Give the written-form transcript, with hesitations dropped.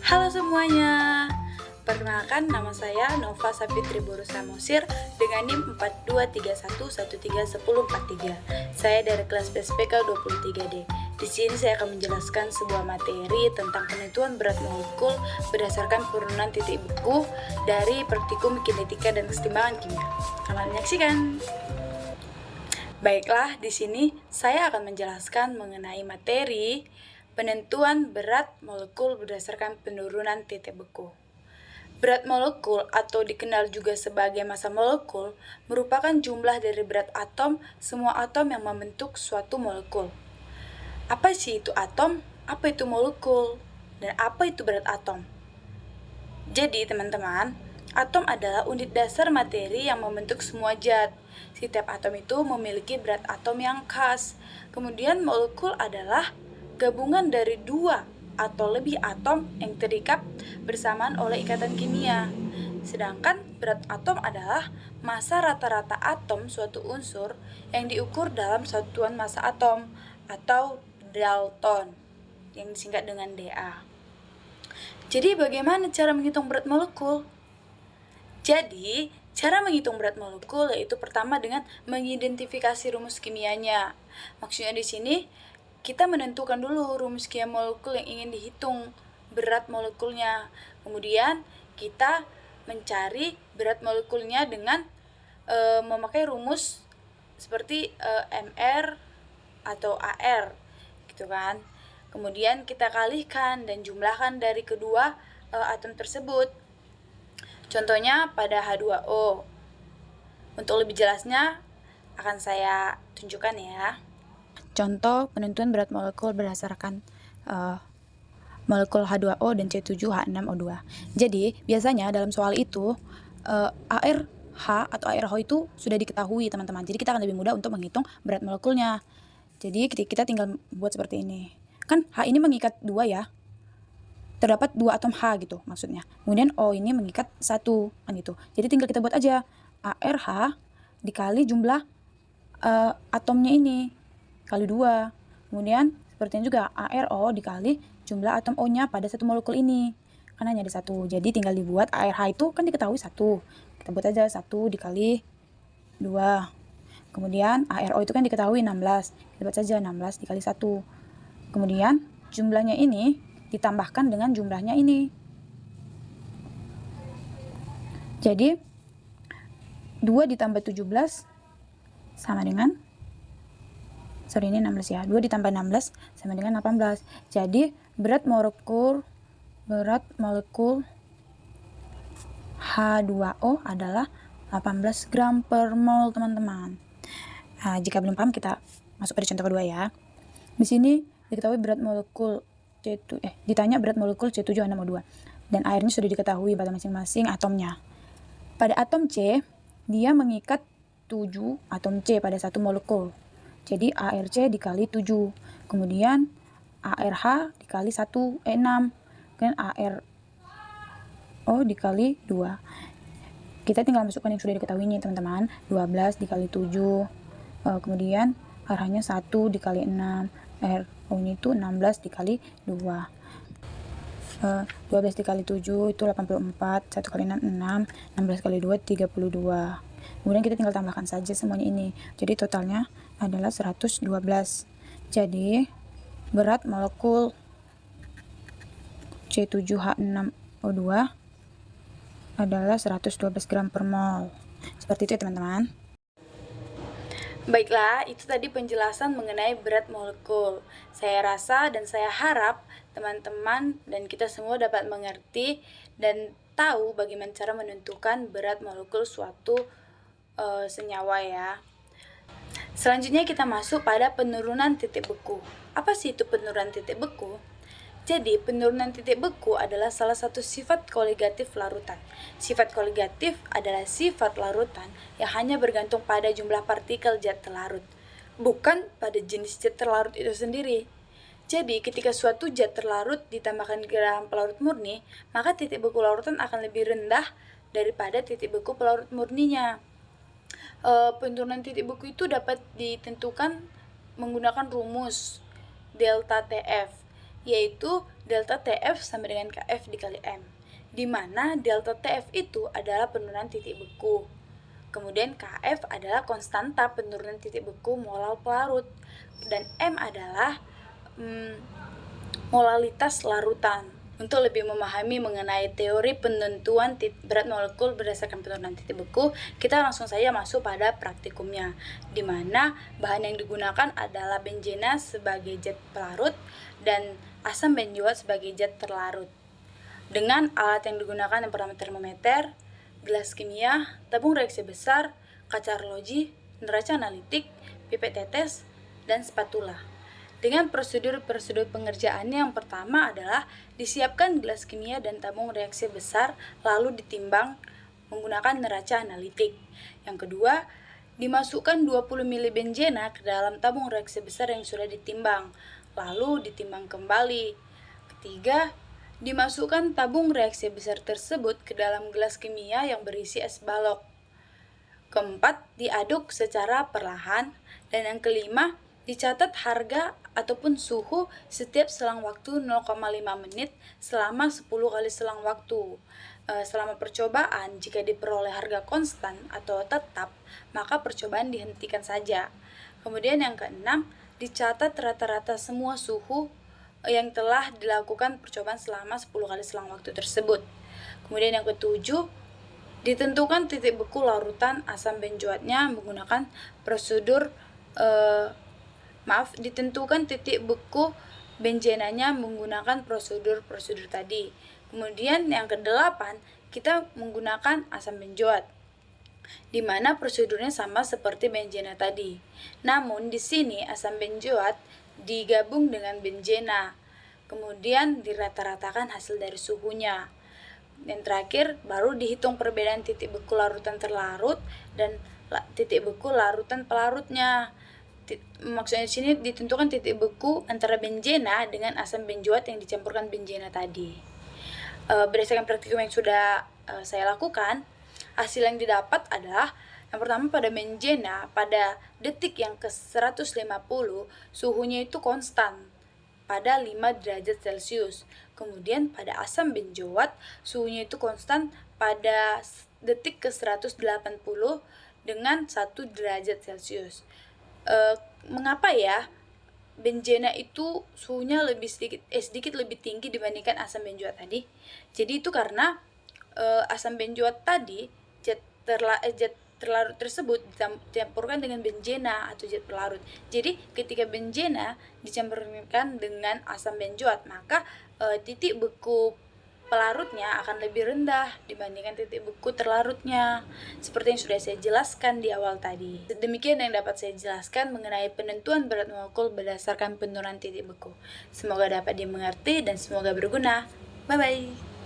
Halo semuanya, perkenalkan nama saya Nova Sapitri Borusamosir dengan NIM 4231131043. Saya dari kelas PSPK 23D. Di sini saya akan menjelaskan sebuah materi tentang penentuan berat molekul berdasarkan penurunan titik beku dari Praktikum Kinetika dan Kesetimbangan Kimia. Selamat menyaksikan. Baiklah, di sini saya akan menjelaskan mengenai materi penentuan berat molekul berdasarkan penurunan titik beku. Berat molekul atau dikenal juga sebagai massa molekul merupakan jumlah dari berat atom semua atom yang membentuk suatu molekul. Apa sih itu atom? Apa itu molekul? Dan apa itu berat atom? Jadi teman-teman, atom adalah unit dasar materi yang membentuk semua zat. Setiap atom itu memiliki berat atom yang khas. Kemudian molekul adalah gabungan dari dua atau lebih atom yang terikat bersamaan oleh ikatan kimia. Sedangkan berat atom adalah massa rata-rata atom suatu unsur yang diukur dalam satuan massa atom atau Dalton yang disingkat dengan Da. Jadi bagaimana cara menghitung berat molekul? Jadi, cara menghitung berat molekul yaitu pertama dengan mengidentifikasi rumus kimianya. Maksudnya di sini kita menentukan dulu rumus kimia molekul yang ingin dihitung berat molekulnya. Kemudian kita mencari berat molekulnya dengan memakai rumus seperti Mr atau Ar, gitu kan. Kemudian kita kalikan dan jumlahkan dari kedua atom tersebut. Contohnya pada H2O. Untuk lebih jelasnya akan saya tunjukkan ya. Contoh penentuan berat molekul berdasarkan molekul H2O dan C7H6O2. Jadi, biasanya dalam soal itu ARH atau ARO itu sudah diketahui, teman-teman. Jadi, kita akan lebih mudah untuk menghitung berat molekulnya. Jadi, kita tinggal buat seperti ini. Kan H ini mengikat 2 ya. Terdapat 2 atom H gitu maksudnya. Kemudian O ini mengikat 1 kan gitu. Jadi tinggal kita buat aja ARH dikali jumlah atomnya ini kali 2. Kemudian seperti ini juga ARO dikali jumlah atom O-nya pada satu molekul ini. Kan hanya ada 1. Jadi tinggal dibuat ARH itu kan diketahui 1. Kita buat aja 1 dikali 2. Kemudian ARO itu kan diketahui 16. Kita buat saja 16 dikali 1. Kemudian jumlahnya ini ditambahkan dengan jumlahnya ini. Jadi 2 ditambah 17 sama dengan ini 16 ya. 2 ditambah 16 sama dengan 18. Jadi berat molekul H2O adalah 18 gram per mol, teman-teman. Nah, jika belum paham kita masuk pada contoh kedua ya. Di sini diketahui berat molekul ditanya berat molekul C7H6O2 dan airnya sudah diketahui pada masing-masing atomnya. Pada atom C, dia mengikat 7 atom C pada satu molekul. Jadi ARC dikali 7. Kemudian ARH dikali 6. Kemudian ARO dikali 2. Kita tinggal masukkan yang sudah diketahui nih, teman-teman. 12 dikali 7. Kemudian ARH-nya 1 dikali 6. RO-nya itu 16 dikali 2. 12 dikali 7 itu 84. 1 kali 6, 6. 16 kali 2, 32. Kemudian kita tinggal tambahkan saja semuanya ini. Jadi totalnya adalah 112. Jadi berat molekul C7H6O2 adalah 112 gram per mol. Seperti itu ya, teman-teman. Baiklah, itu tadi penjelasan mengenai berat molekul. Saya rasa dan saya harap teman-teman dan kita semua dapat mengerti dan tahu bagaimana cara menentukan berat molekul suatu senyawa ya. Selanjutnya kita masuk pada penurunan titik beku. Apa sih itu penurunan titik beku? Jadi, penurunan titik beku adalah salah satu sifat koligatif larutan. Sifat koligatif adalah sifat larutan yang hanya bergantung pada jumlah partikel zat terlarut, bukan pada jenis zat terlarut itu sendiri. Jadi, ketika suatu zat terlarut ditambahkan ke dalam pelarut murni, maka titik beku larutan akan lebih rendah daripada titik beku pelarut murninya. Penurunan titik beku itu dapat ditentukan menggunakan rumus delta TF, yaitu delta TF sama dengan KF dikali M, di mana delta TF itu adalah penurunan titik beku. Kemudian KF adalah konstanta penurunan titik beku molal pelarut, dan M adalah molalitas larutan. Untuk lebih memahami mengenai teori penentuan berat molekul berdasarkan penurunan titik beku, kita langsung saja masuk pada praktikumnya, di mana bahan yang digunakan adalah benzena sebagai zat pelarut dan asam benzoat sebagai zat terlarut. Dengan alat yang digunakan yang pertama termometer, gelas kimia, tabung reaksi besar, kaca arloji, neraca analitik, pipet tetes, dan spatula. Dengan prosedur-prosedur pengerjaannya, yang pertama adalah disiapkan gelas kimia dan tabung reaksi besar lalu ditimbang menggunakan neraca analitik. Yang kedua, dimasukkan 20 ml benzena ke dalam tabung reaksi besar yang sudah ditimbang, lalu ditimbang kembali. Ketiga, dimasukkan tabung reaksi besar tersebut ke dalam gelas kimia yang berisi es balok. Keempat, diaduk secara perlahan. Dan yang kelima, dicatat harga ataupun suhu setiap selang waktu 0,5 menit selama 10 kali selang waktu. Selama percobaan, jika diperoleh harga konstan atau tetap, maka percobaan dihentikan saja. Kemudian yang keenam, dicatat rata-rata semua suhu yang telah dilakukan percobaan selama 10 kali selang waktu tersebut. Kemudian yang ketujuh, ditentukan titik beku larutan asam benzoatnya menggunakan prosedur ditentukan titik beku benzenanya menggunakan prosedur-prosedur tadi. Kemudian yang kedelapan, kita menggunakan asam benzoat, di mana prosedurnya sama seperti benzena tadi. Namun di sini asam benzoat digabung dengan benzena, kemudian dirata-ratakan hasil dari suhunya. Dan terakhir baru dihitung perbedaan titik beku larutan terlarut dan titik beku larutan pelarutnya. Maksudnya di sini ditentukan titik beku antara benzena dengan asam benzoat yang dicampurkan benzena tadi. Berdasarkan praktikum yang sudah saya lakukan, hasil yang didapat adalah yang pertama, pada benzena pada detik yang ke-150 suhunya itu konstan pada 5 derajat Celcius. Kemudian pada asam benzoat suhunya itu konstan pada detik ke-180 dengan 1 derajat Celcius. Mengapa ya benzena itu suhunya sedikit lebih tinggi dibandingkan asam benzoat tadi? Jadi itu karena asam benzoat tadi zat terlarut tersebut dicampurkan dengan benzena atau zat pelarut. Jadi ketika benzena dicampurkan dengan asam benzoat, maka titik beku pelarutnya akan lebih rendah dibandingkan titik beku terlarutnya, seperti yang sudah saya jelaskan di awal tadi. Demikian yang dapat saya jelaskan mengenai penentuan berat molekul berdasarkan penurunan titik beku. Semoga dapat dimengerti dan semoga berguna. Bye-bye.